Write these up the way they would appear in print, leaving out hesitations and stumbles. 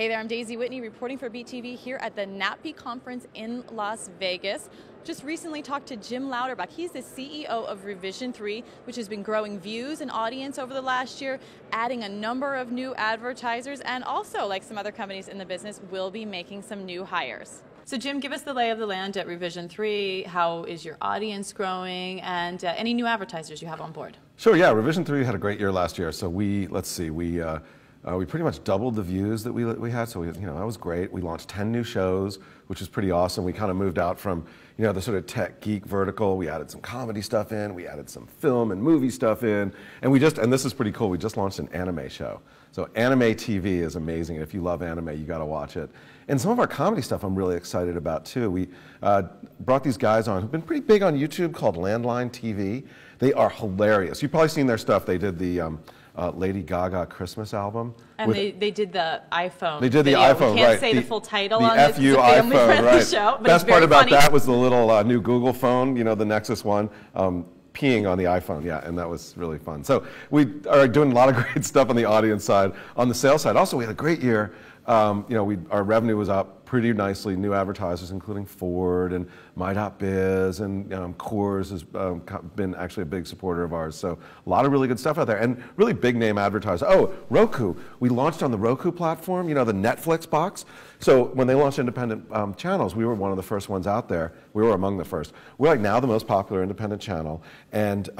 Hey there, I'm Daisy Whitney reporting for BTV here at the NATPE conference in Las Vegas. Just recently talked to Jim Louderback. He's the CEO of Revision3, which has been growing views and audience over the last year, adding a number of new advertisers, and also, like some other companies in the business, will be making some new hires. So Jim, give us the lay of the land at Revision3. How is your audience growing, and any new advertisers you have on board? Sure, yeah, Revision3 had a great year last year. So we pretty much doubled the views that we had, so that was great. We launched 10 new shows, which is pretty awesome. We kind of moved out from the sort of tech geek vertical. We added some comedy stuff in, we added some film and movie stuff in, and this is pretty cool, we just launched an anime show. So anime TV is amazing. If you love anime, you got to watch it. And some of our comedy stuff I'm really excited about too. We brought these guys on who've been pretty big on YouTube called Landline TV. They are hilarious. You've probably seen their stuff. They did the Lady Gaga Christmas album. And they did the iPhone. They did the video. iPhone, we can't right? say the full title the on this. FU It's a family-friendly iPhone, right? show, but Best it's part very about funny. that was the little new Google phone, the Nexus one, peeing on the iPhone, yeah, and that was really fun. So we are doing a lot of great stuff on the audience side. On the sales side, also we had a great year. Our revenue was up pretty nicely. New advertisers, including Ford and NATPE, and Coors has been actually a big supporter of ours. So a lot of really good stuff out there, and really big name advertisers. Oh, Roku. We launched on the Roku platform, the Netflix box. So when they launched independent channels, we were one of the first ones out there. We were among the first. We're like now the most popular independent channel, and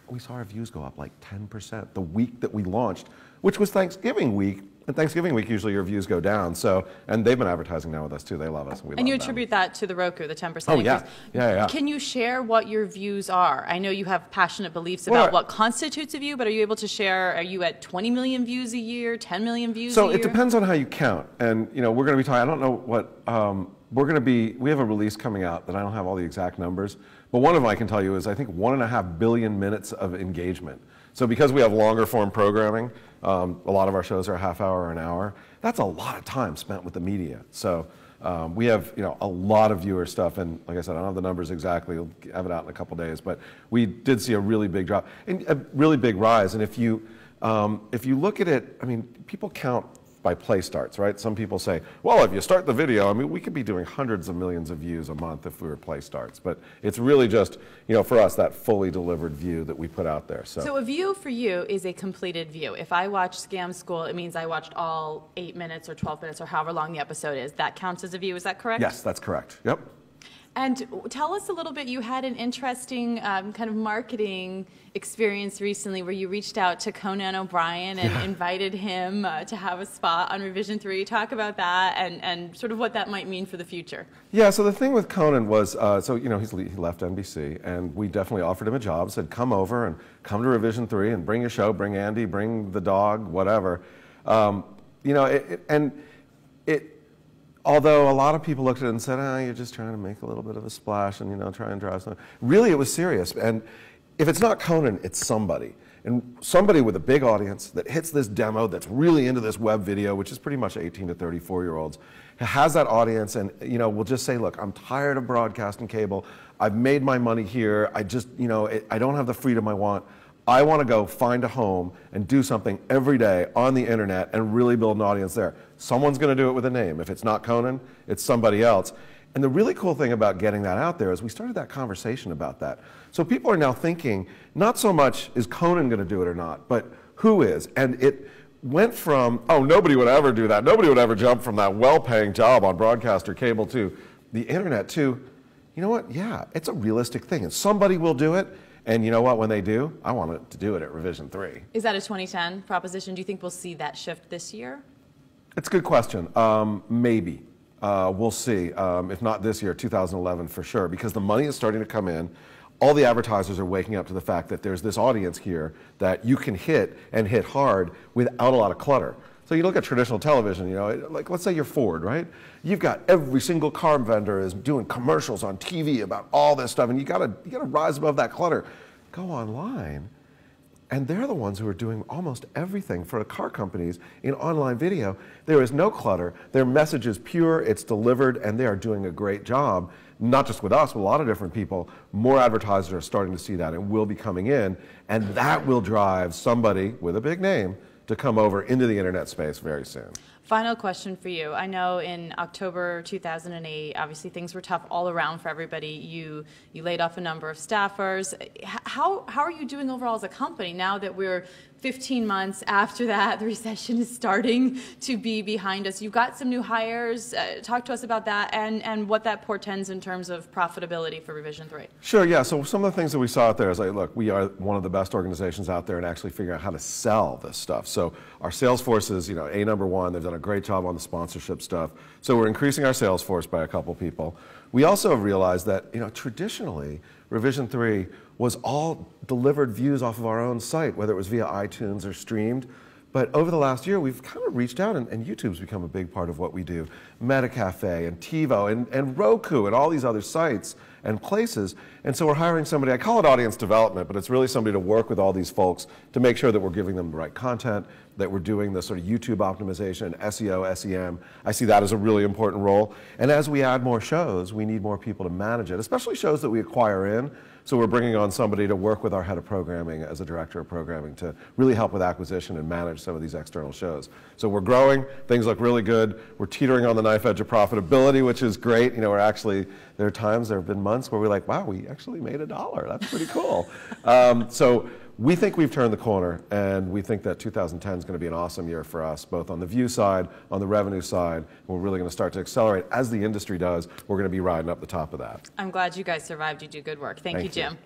we saw our views go up like 10% the week that we launched, which was Thanksgiving week. And Thanksgiving week, usually your views go down. So, and they've been advertising now with us too. They love us. And you attribute that to the Roku, the 10% increase. Oh yeah, yeah. Can you share what your views are? I know you have passionate beliefs about what constitutes a view, but are you able to share? Are you at 20 million views a year, 10 million views a year? So it depends on how you count. And we're going to be talking. I don't know what we're going to be. We have a release coming out that I don't have all the exact numbers, but one of them I can tell you is I think 1.5 billion minutes of engagement. So because we have longer form programming, a lot of our shows are a half hour or an hour. That's a lot of time spent with the media. So we have a lot of viewer stuff, and like I said, I don't have the numbers exactly. We'll have it out in a couple days, but we did see a really big drop and a really big rise. And if you look at it, people count by play starts, right? Some people say, well, if you start the video, we could be doing hundreds of millions of views a month if we were play starts. But it's really just, for us, that fully delivered view that we put out there. So a view for you is a completed view. If I watch Scam School, it means I watched all 8 minutes or 12 minutes or however long the episode is. That counts as a view, is that correct? Yes, that's correct. Yep. And tell us a little bit, you had an interesting kind of marketing experience recently where you reached out to Conan O'Brien and invited him to have a spot on Revision3. Talk about that and sort of what that might mean for the future. Yeah, so the thing with Conan was, he left NBC, and we definitely offered him a job, said come over and come to Revision3 and bring your show, bring Andy, bring the dog, whatever. Although a lot of people looked at it and said, you're just trying to make a little bit of a splash and try and drive something. Really, it was serious. And if it's not Conan, it's somebody. And somebody with a big audience that hits this demo, that's really into this web video, which is pretty much 18 to 34-year-olds, has that audience and will just say, look, I'm tired of broadcasting cable. I've made my money here. I just, I don't have the freedom I want. I want to go find a home and do something every day on the internet and really build an audience there. Someone's going to do it with a name. If it's not Conan, it's somebody else. And the really cool thing about getting that out there is we started that conversation about that. So people are now thinking, not so much is Conan going to do it or not, but who is? And it went from, nobody would ever do that. Nobody would ever jump from that well-paying job on broadcast or cable to the internet to, you know what, yeah, it's a realistic thing. And somebody will do it. And you know what, when they do, I want it to do it at Revision3. Is that a 2010 proposition? Do you think we'll see that shift this year? It's a good question. Maybe. We'll see. If not this year, 2011 for sure, because the money is starting to come in. All the advertisers are waking up to the fact that there's this audience here that you can hit and hit hard without a lot of clutter. So you look at traditional television, like let's say you're Ford, right? You've got every single car vendor is doing commercials on TV about all this stuff, and you gotta rise above that clutter. Go online, and they're the ones who are doing almost everything for the car companies in online video. There is no clutter. Their message is pure, it's delivered, and they are doing a great job. Not just with us, but a lot of different people. More advertisers are starting to see that and will be coming in, and that will drive somebody with a big name to come over into the internet space very soon. Final question for you. I know in October 2008, obviously things were tough all around for everybody. You laid off a number of staffers. How are you doing overall as a company now that we're 15 months after that, the recession is starting to be behind us? You've got some new hires. Talk to us about that and what that portends in terms of profitability for Revision 3. Sure, yeah. So some of the things that we saw out there is like, look, we are one of the best organizations out there in actually figuring out how to sell this stuff. So our sales force is, number one. They've done a great job on the sponsorship stuff. So we're increasing our sales force by a couple people. We also realized that, traditionally, Revision 3 was all delivered views off of our own site, whether it was via iTunes or streamed. But over the last year, we've kind of reached out, and YouTube's become a big part of what we do. MetaCafe and TiVo and Roku and all these other sites and places. And so we're hiring somebody, I call it audience development, but it's really somebody to work with all these folks to make sure that we're giving them the right content, that we're doing the sort of YouTube optimization, SEO, SEM. I see that as a really important role. And as we add more shows, we need more people to manage it, especially shows that we acquire in. So we're bringing on somebody to work with our head of programming as a director of programming to really help with acquisition and manage some of these external shows. So we're growing, things look really good. We're teetering on the knife edge of profitability, which is great. There have been months where we're like, wow, we actually made $1. That's pretty cool. So we think we've turned the corner, and we think that 2010 is going to be an awesome year for us, both on the view side, on the revenue side. And we're really going to start to accelerate as the industry does. We're going to be riding up the top of that. I'm glad you guys survived. You do good work. Thank you, Jim.